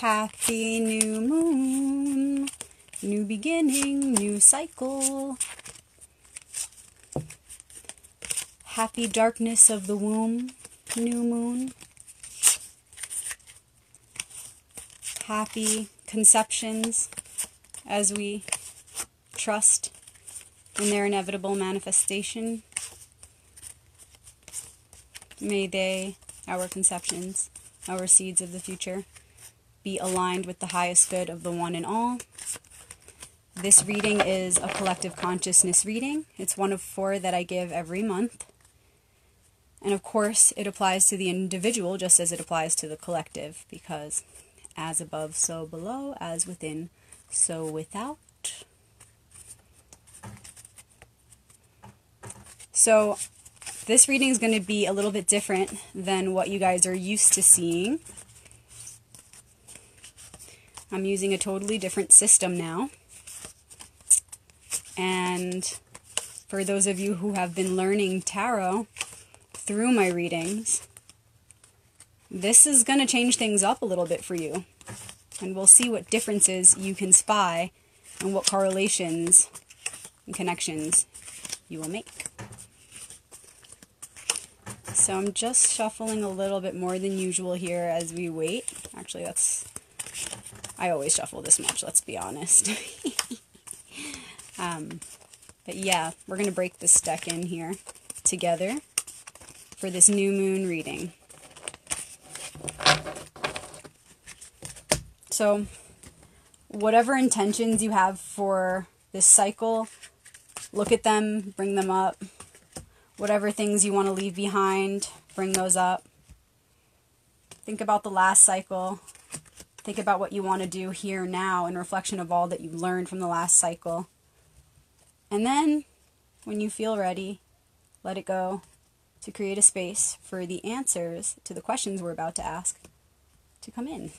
Happy new moon, new beginning, new cycle. Happy darkness of the womb, new moon. Happy conceptions as we trust in their inevitable manifestation. May they, our conceptions, our seeds of the future, be aligned with the highest good of the one and all. This reading is a collective consciousness reading. It's one of 4 that I give every month. And of course, it applies to the individual just as it applies to the collective, because as above, so below, as within, so without. So this reading is going to be a little bit different than what you guys are used to seeing. I'm using a totally different system now. And for those of you who have been learning tarot through my readings, this is going to change things up a little bit for you. And we'll see what differences you can spy and what correlations and connections you will make. So I'm just shuffling a little bit more than usual here as we wait. Actually, I always shuffle this much, let's be honest. But yeah, we're going to break this deck in here together for this new moon reading. So, whatever intentions you have for this cycle, look at them, bring them up. Whatever things you want to leave behind, bring those up. Think about the last cycle. Think about what you want to do here now in reflection of all that you've learned from the last cycle. And then, when you feel ready, let it go to create a space for the answers to the questions we're about to ask to come in.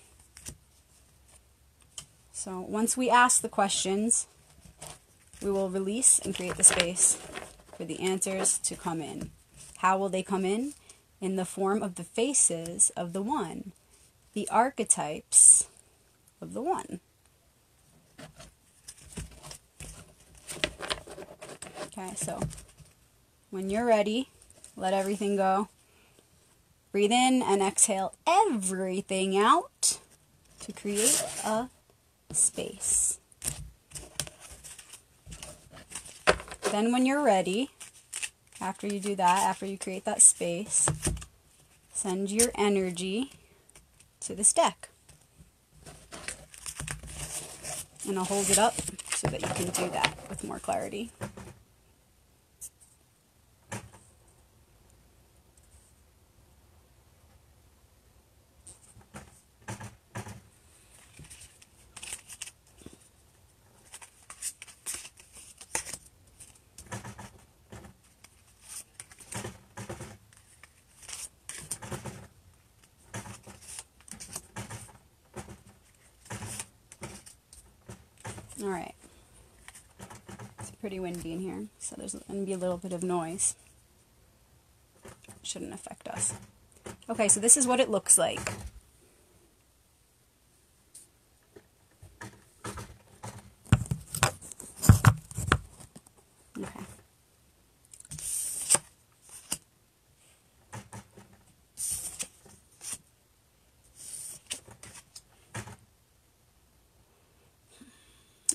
So once we ask the questions, we will release and create the space for the answers to come in. How will they come in? In the form of the faces of the one, the archetypes of the one. Okay, so when you're ready, let everything go. Breathe in and exhale everything out to create a space. Then when you're ready, after you do that, after you create that space, send your energy to this deck. And I'll hold it up so that you can do that with more clarity. Alright, it's pretty windy in here, so there's going to be a little bit of noise. Shouldn't affect us. Okay, so this is what it looks like. Okay.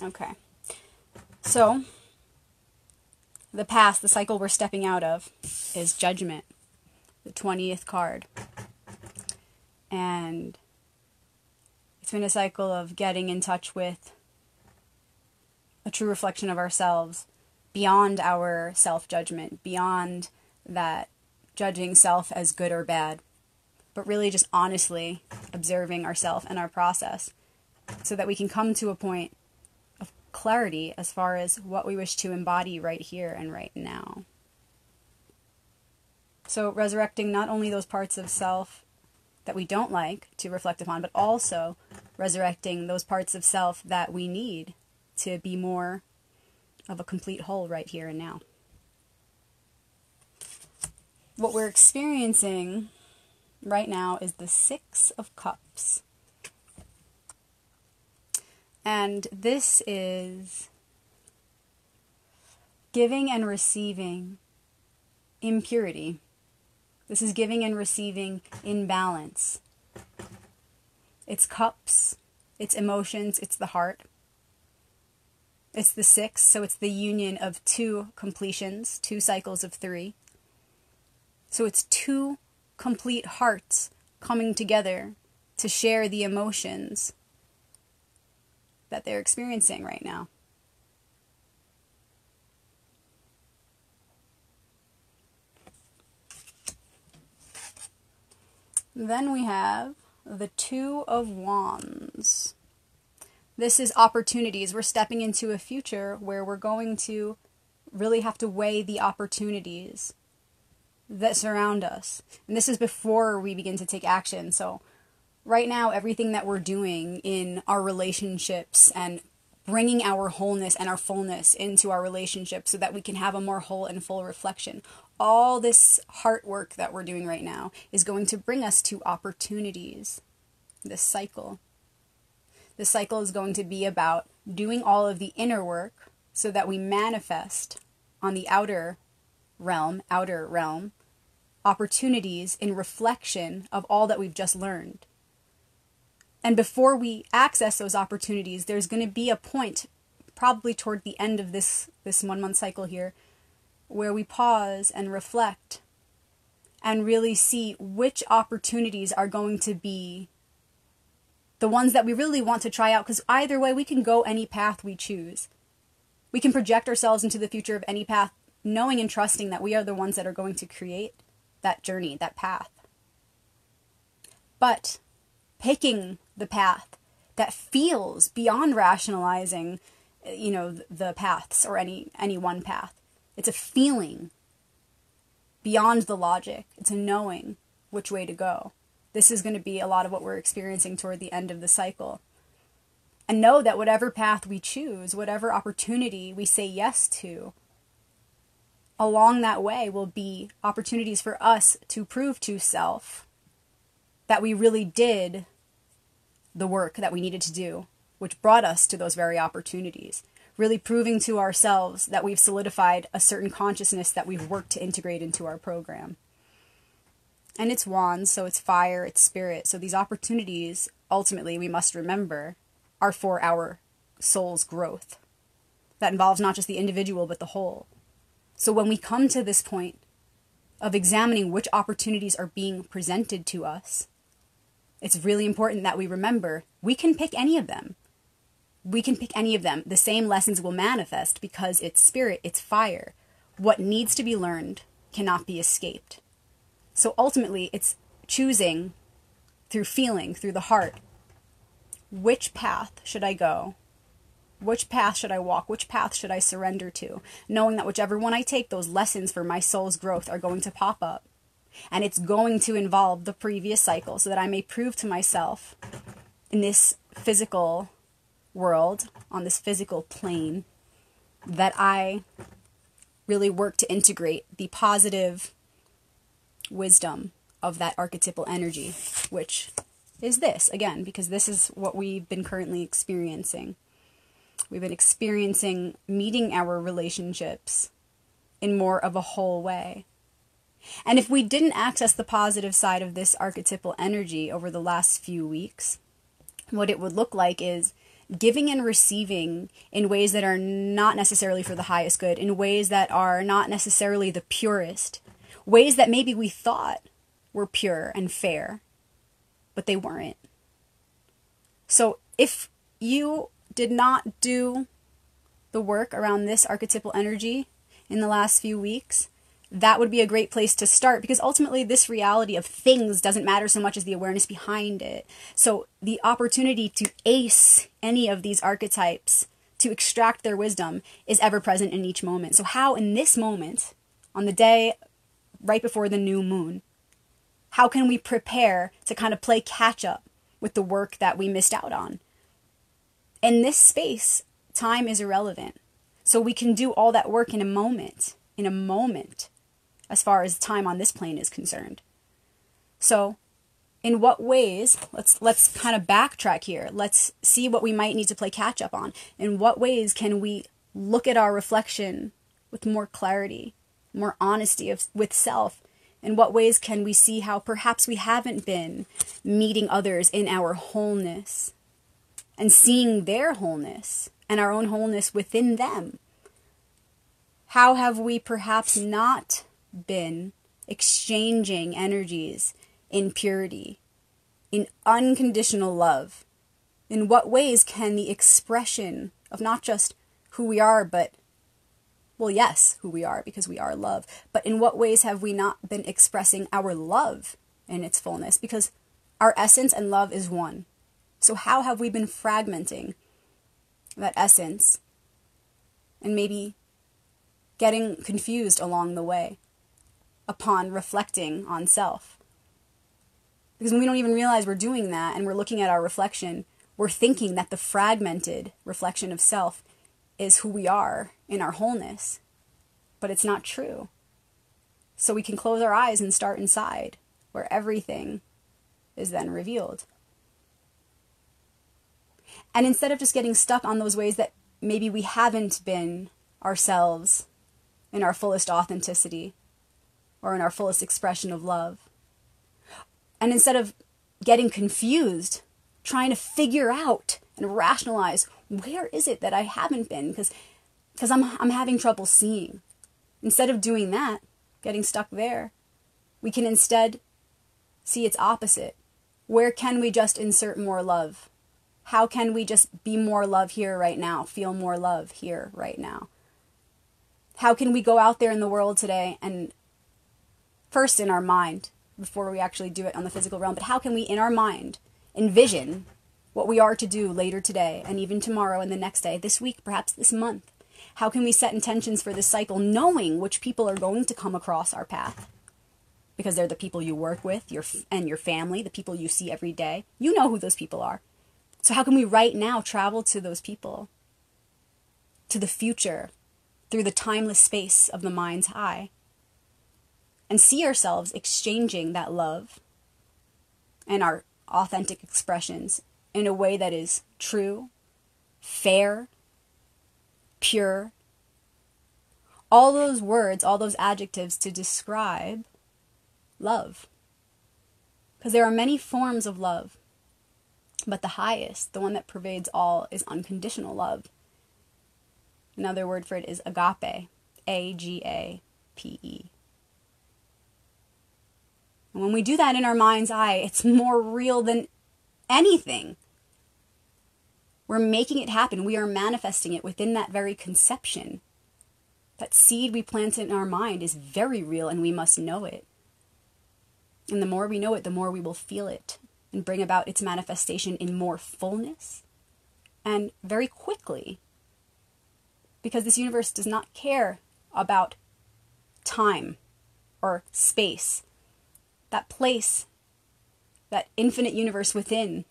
Okay, so the past, the cycle we're stepping out of, is Judgment, the 20th card. And it's been a cycle of getting in touch with a true reflection of ourselves beyond our self-judgment, beyond that judging self as good or bad, but really just honestly observing ourselves and our process so that we can come to a point clarity as far as what we wish to embody right here and right now. So resurrecting not only those parts of self that we don't like to reflect upon, but also resurrecting those parts of self that we need to be more of a complete whole right here and now. What we're experiencing right now is the 6 of Cups. And this is giving and receiving impurity. This is giving and receiving imbalance. It's cups, it's emotions, it's the heart. It's the 6, so it's the union of 2 completions, 2 cycles of 3. So it's 2 complete hearts coming together to share the emotions that they're experiencing right now. Then we have the 2 of Wands. This is opportunities. We're stepping into a future where we're going to really have to weigh the opportunities that surround us. And this is before we begin to take action. So right now, everything that we're doing in our relationships and bringing our wholeness and our fullness into our relationships so that we can have a more whole and full reflection. All this heart work that we're doing right now is going to bring us to opportunities. This cycle. The cycle is going to be about doing all of the inner work so that we manifest on the outer realm, opportunities in reflection of all that we've just learned. And before we access those opportunities, there's going to be a point, probably toward the end of this 1 month cycle here, where we pause and reflect and really see which opportunities are going to be the ones that we really want to try out, because either way, we can go any path we choose. We can project ourselves into the future of any path, knowing and trusting that we are the ones that are going to create that journey, that path. But picking the path that feels beyond rationalizing, the paths or any one path. It's a feeling beyond the logic. It's a knowing which way to go. This is going to be a lot of what we're experiencing toward the end of the cycle. And know that whatever path we choose, whatever opportunity we say yes to, along that way will be opportunities for us to prove to self that we really did the work that we needed to do, which brought us to those very opportunities. Really proving to ourselves that we've solidified a certain consciousness that we've worked to integrate into our program. And it's wands, so it's fire, it's spirit. So these opportunities, ultimately, we must remember, are for our soul's growth. That involves not just the individual, but the whole. So when we come to this point of examining which opportunities are being presented to us, it's really important that we remember we can pick any of them. We can pick any of them. The same lessons will manifest because it's spirit, it's fire. What needs to be learned cannot be escaped. So ultimately, it's choosing through feeling, through the heart, which path should I go? Which path should I walk? Which path should I surrender to? Knowing that whichever one I take, those lessons for my soul's growth are going to pop up. And it's going to involve the previous cycle so that I may prove to myself in this physical world, on this physical plane, that I really work to integrate the positive wisdom of that archetypal energy, which is this, again, because this is what we've been currently experiencing. We've been experiencing meeting our relationships in more of a whole way. And if we didn't access the positive side of this archetypal energy over the last few weeks, what it would look like is giving and receiving in ways that are not necessarily for the highest good, in ways that are not necessarily the purest, ways that maybe we thought were pure and fair, but they weren't. So if you did not do the work around this archetypal energy in the last few weeks, that would be a great place to start, because ultimately this reality of things doesn't matter so much as the awareness behind it. So the opportunity to ace any of these archetypes, to extract their wisdom, is ever present in each moment. So how in this moment, on the day right before the new moon, how can we prepare to kind of play catch up with the work that we missed out on? In this space, time is irrelevant. So we can do all that work in a moment, as far as time on this plane is concerned. So In what ways, let's kind of backtrack here. Let's see what we might need to play catch up on. In what ways can we look at our reflection with more clarity, more honesty with self? In what ways can we see how perhaps we haven't been meeting others in our wholeness and seeing their wholeness and our own wholeness within them? How have we perhaps not been exchanging energies in purity, in unconditional love? In what ways can the expression of not just who we are, but, well, yes, who we are, because we are love, but in what ways have we not been expressing our love in its fullness? Because our essence and love is one. So how have we been fragmenting that essence and maybe getting confused along the way upon reflecting on self? Because when we don't even realize we're doing that and we're looking at our reflection, we're thinking that the fragmented reflection of self is who we are in our wholeness. But it's not true. So we can close our eyes and start inside, where everything is then revealed. And instead of just getting stuck on those ways that maybe we haven't been ourselves in our fullest authenticity or in our fullest expression of love, and instead of getting confused, trying to figure out and rationalize, where is it that I haven't been? Because I'm having trouble seeing. Instead of doing that, getting stuck there, we can instead see its opposite. Where can we just insert more love? How can we just be more love here right now? Feel more love here right now? How can we go out there in the world today and first in our mind, before we actually do it on the physical realm, but how can we in our mind envision what we are to do later today and even tomorrow and the next day, this week, perhaps this month? How can we set intentions for this cycle knowing which people are going to come across our path? Because they're the people you work with, your family, the people you see every day. You know who those people are. So how can we right now travel to those people, to the future, through the timeless space of the mind's eye, and see ourselves exchanging that love and our authentic expressions in a way that is true, fair, pure? All those words, all those adjectives to describe love. Because there are many forms of love, but the highest, the one that pervades all, is unconditional love. Another word for it is agape, A-G-A-P-E. And when we do that in our mind's eye, it's more real than anything. We're making it happen. We are manifesting it within that very conception. That seed we planted in our mind is very real, and we must know it. And the more we know it, the more we will feel it and bring about its manifestation in more fullness and very quickly. Because this universe does not care about time or space. That place, that infinite universe within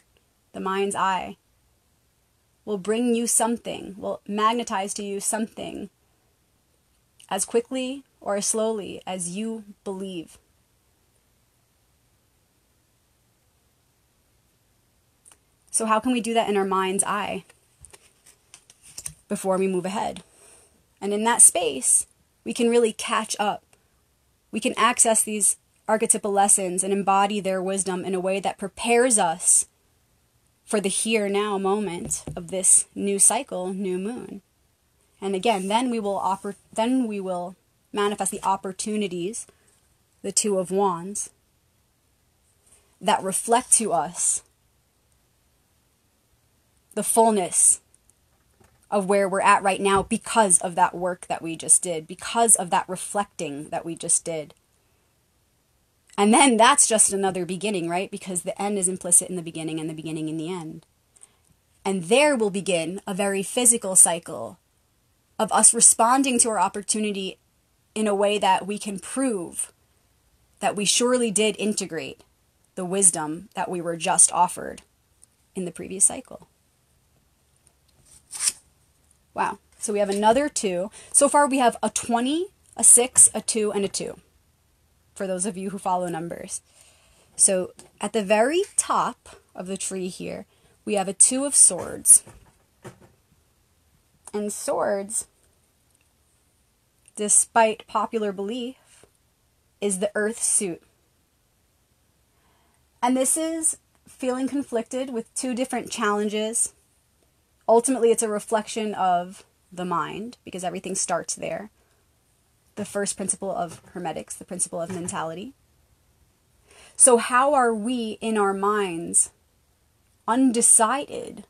the mind's eye, will bring you something, will magnetize to you something as quickly or as slowly as you believe. So how can we do that in our mind's eye before we move ahead? And in that space, we can really catch up. We can access these archetypal lessons and embody their wisdom in a way that prepares us for the here now moment of this new cycle, new moon. And again, then we will manifest the opportunities, the Two of Wands, that reflect to us the fullness of where we're at right now because of that work that we just did, because of that reflecting that we just did. And then that's just another beginning, right? Because the end is implicit in the beginning and the beginning in the end. And there will begin a very physical cycle of us responding to our opportunity in a way that we can prove that we surely did integrate the wisdom that we were just offered in the previous cycle. Wow. So we have another 2. So far we have a 20, a 6, a 2, and a 2. For those of you who follow numbers. So at the very top of the tree here, we have a Two of Swords. And swords, despite popular belief, is the earth suit. And this is feeling conflicted with two different challenges. Ultimately, it's a reflection of the mind, because everything starts there. The first principle of Hermetics, the principle of mentality. So how are we in our minds undecided,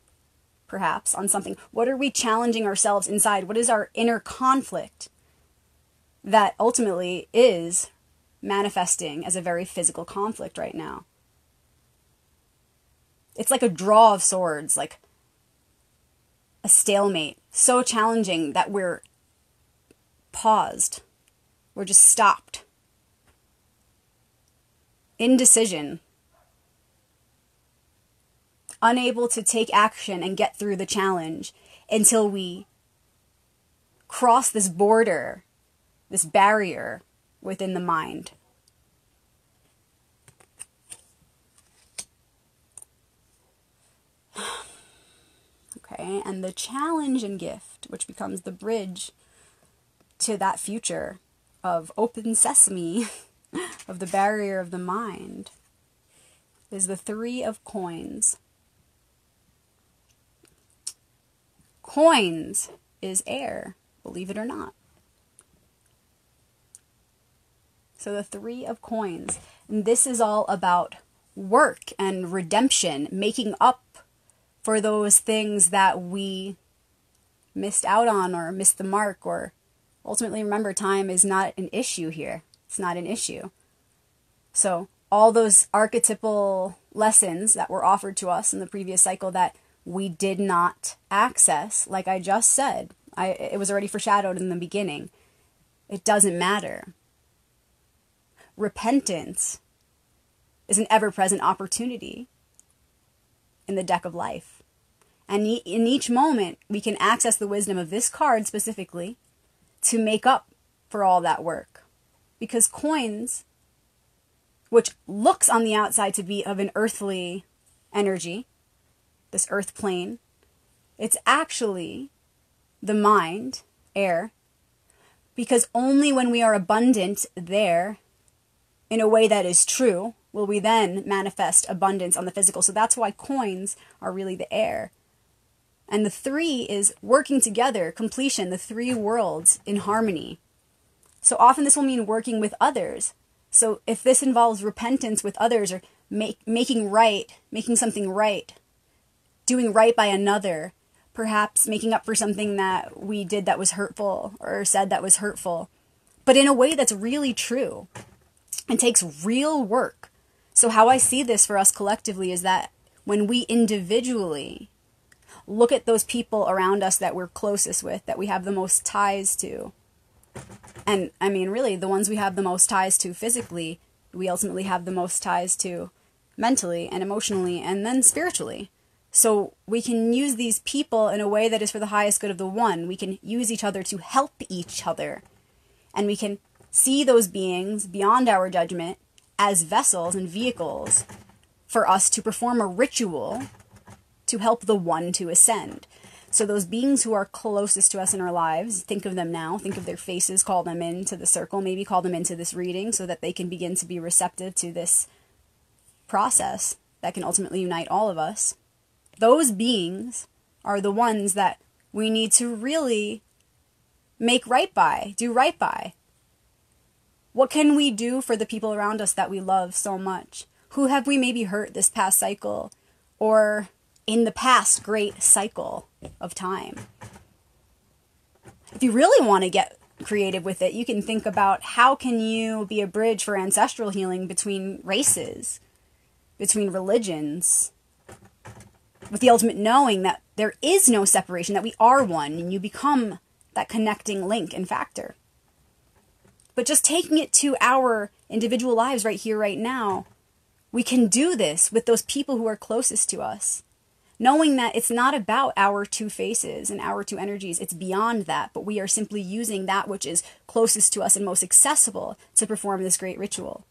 perhaps, on something? What are we challenging ourselves inside? What is our inner conflict that ultimately is manifesting as a very physical conflict right now? It's like a draw of swords, like a stalemate, so challenging that we're paused. We're just stopped. Indecision. Unable to take action and get through the challenge until we cross this border, this barrier within the mind. Okay, and the challenge and gift, which becomes the bridge to that future of open sesame, of the barrier of the mind, is the Three of Coins. Coins is air, believe it or not. So the Three of Coins, and this is all about work and redemption, making up for those things that we missed out on or missed the mark, or ultimately, remember, time is not an issue here. It's not an issue. So all those archetypal lessons that were offered to us in the previous cycle that we did not access, like I just said, it was already foreshadowed in the beginning. It doesn't matter. Repentance is an ever-present opportunity in the deck of life. And in each moment, we can access the wisdom of this card specifically to make up for all that work. Because coins, which looks on the outside to be of an earthly energy, this earth plane, it's actually the mind, air, because only when we are abundant there, in a way that is true, will we then manifest abundance on the physical. So that's why coins are really the air. And the three is working together, completion, the three worlds in harmony. So often this will mean working with others. So if this involves repentance with others, or making something right, doing right by another, perhaps making up for something that we did that was hurtful or said that was hurtful, but in a way that's really true and takes real work. So how I see this for us collectively is that when we individually look at those people around us that we're closest with, that we have the most ties to, and I mean really the ones we have the most ties to physically, we ultimately have the most ties to mentally and emotionally and then spiritually. So we can use these people in a way that is for the highest good of the one. We can use each other to help each other. And we can see those beings beyond our judgment as vessels and vehicles for us to perform a ritual to help the one to ascend. So those beings who are closest to us in our lives, think of them now, think of their faces, call them into the circle, maybe call them into this reading so that they can begin to be receptive to this process that can ultimately unite all of us. Those beings are the ones that we need to really make right by, do right by. What can we do for the people around us that we love so much? Who have we maybe hurt this past cycle or in the past great cycle of time? If you really want to get creative with it, you can think about how can you be a bridge for ancestral healing between races, between religions, with the ultimate knowing that there is no separation, that we are one, and you become that connecting link and factor. But just taking it to our individual lives right here, right now, we can do this with those people who are closest to us. Knowing that it's not about our two faces and our two energies, it's beyond that, but we are simply using that which is closest to us and most accessible to perform this great ritual.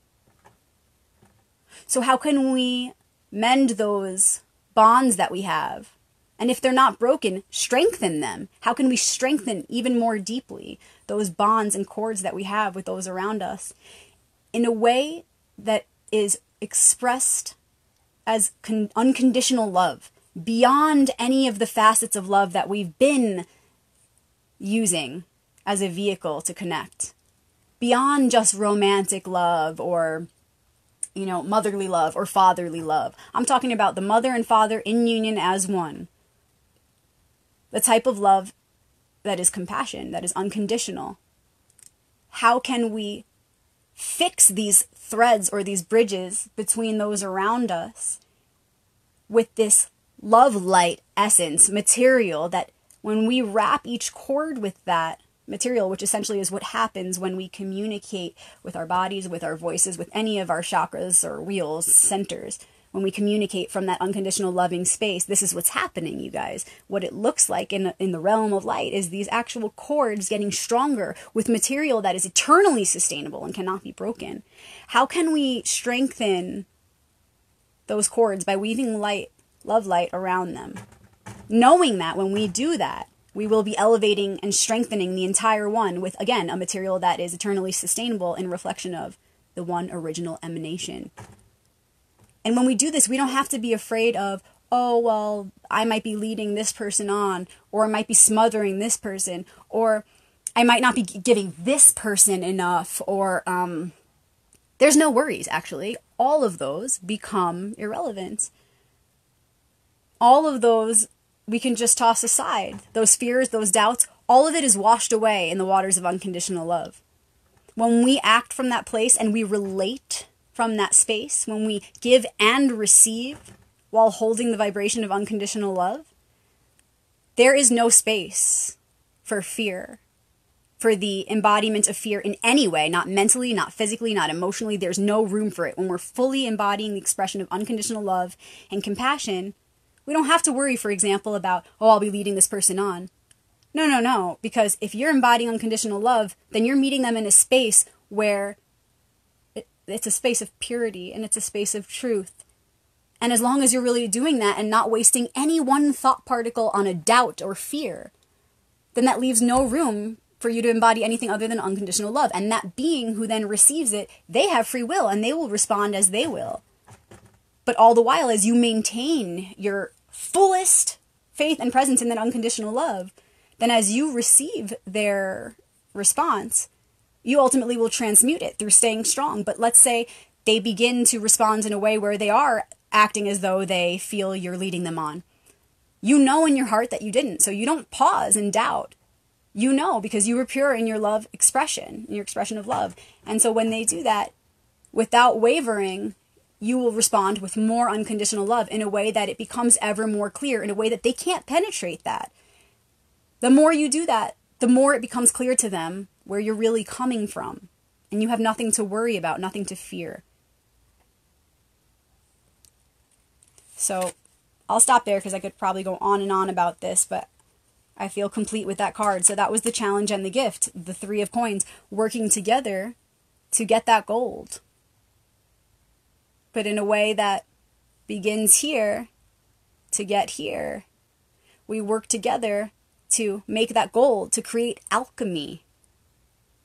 So how can we mend those bonds that we have? And if they're not broken, strengthen them. How can we strengthen even more deeply those bonds and cords that we have with those around us in a way that is expressed as unconditional love, beyond any of the facets of love that we've been using as a vehicle to connect, beyond just romantic love or, motherly love or fatherly love. I'm talking about the mother and father in union as one. The type of love that is compassion, that is unconditional. How can we fix these threads or these bridges between those around us with this love light essence material that when we wrap each cord with that material, which essentially is what happens when we communicate with our bodies, with our voices, with any of our chakras or wheels, centers, when we communicate from that unconditional loving space, this is what's happening, you guys. What it looks like in the realm of light is these actual cords getting stronger with material that is eternally sustainable and cannot be broken. How can we strengthen those cords? By weaving light, love light around them. Knowing that when we do that, we will be elevating and strengthening the entire one with, again, a material that is eternally sustainable in reflection of the one original emanation. And when we do this, we don't have to be afraid of, oh, well, I might be leading this person on, or I might be smothering this person, or I might not be giving this person enough, or there's no worries, actually. All of those become irrelevant. All of those we can just toss aside. Those fears, those doubts, all of it is washed away in the waters of unconditional love. When we act from that place and we relate from that space, when we give and receive while holding the vibration of unconditional love, there is no space for fear, for the embodiment of fear in any way, not mentally, not physically, not emotionally. There's no room for it. When we're fully embodying the expression of unconditional love and compassion, we don't have to worry, for example, about, oh, I'll be leading this person on. No, because if you're embodying unconditional love, then you're meeting them in a space where it's a space of purity and it's a space of truth. And as long as you're really doing that and not wasting any one thought particle on a doubt or fear, then that leaves no room for you to embody anything other than unconditional love. And that being who then receives it, they have free will and they will respond as they will. But all the while, as you maintain your fullest faith and presence in that unconditional love, then as you receive their response, you ultimately will transmute it through staying strong. But let's say they begin to respond in a way where they are acting as though they feel you're leading them on. You know in your heart that you didn't, so you don't pause and doubt. You know because you were pure in your love expression, in your expression of love. And so when they do that, without wavering, you will respond with more unconditional love in a way that it becomes ever more clear, in a way that they can't penetrate that. The more you do that, the more it becomes clear to them where you're really coming from. And you have nothing to worry about, nothing to fear. So I'll stop there because I could probably go on and on about this, but I feel complete with that card. So that was the challenge and the gift, the 3 of coins, working together to get that gold. But in a way that begins here to get here. We work together to make that gold, to create alchemy.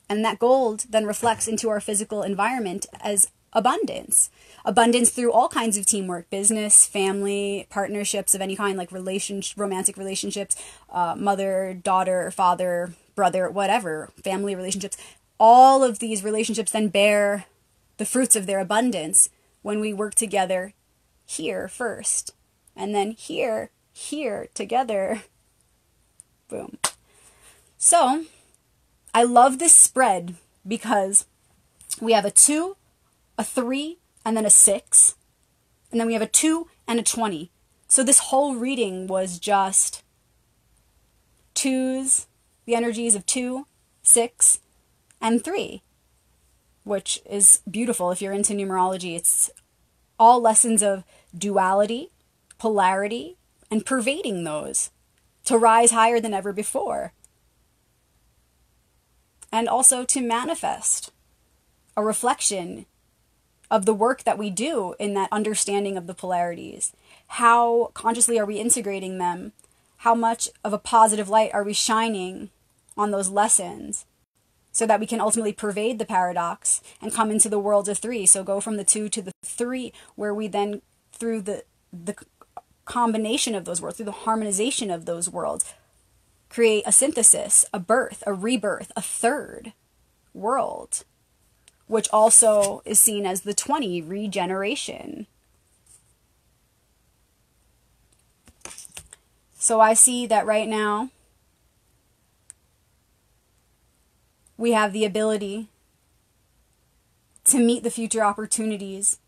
And that gold then reflects into our physical environment as abundance. Abundance through all kinds of teamwork, business, family, partnerships of any kind, like romantic relationships, mother, daughter, father, brother, whatever, family relationships. All of these relationships then bear the fruits of their abundance when we work together here first. And then here together. Boom. So, I love this spread because we have a 2, a 3, and then a 6. And then we have a 2 and a 20. So this whole reading was just 2s, the energies of 2, 6, and 3. Which is beautiful if you're into numerology. It's all lessons of duality, polarity, and pervading those to rise higher than ever before. And also to manifest a reflection of the work that we do in that understanding of the polarities. How consciously are we integrating them? How much of a positive light are we shining on those lessons so that we can ultimately pervade the paradox and come into the world of three? So go from the two to the three, where we then, through the combination of those worlds, through the harmonization of those worlds, create a synthesis, a birth, a rebirth, a third world, which also is seen as the 20, regeneration. So I see that right now we have the ability to meet the future opportunities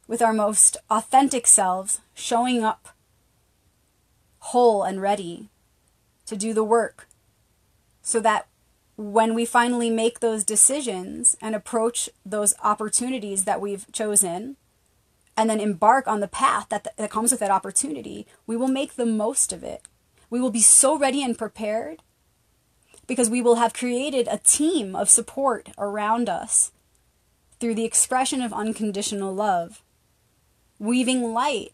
with our most authentic selves, showing up whole and ready to do the work, so that when we finally make those decisions and approach those opportunities that we've chosen, and then embark on the path that comes with that opportunity, we will make the most of it. We will be so ready and prepared because we will have created a team of support around us through the expression of unconditional love, weaving light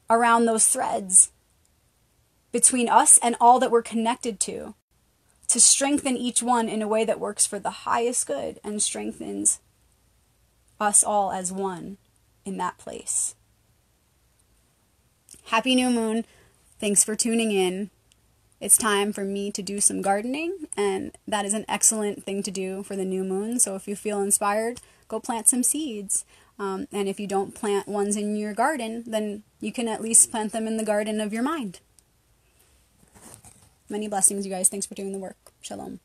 around those threads between us and all that we're connected to strengthen each one in a way that works for the highest good and strengthens us all as one in that place. Happy new moon. Thanks for tuning in. It's time for me to do some gardening, and that is an excellent thing to do for the new moon. So if you feel inspired, go plant some seeds. And if you don't plant ones in your garden, then you can at least plant them in the garden of your mind. Many blessings, you guys. Thanks for doing the work. Shalom.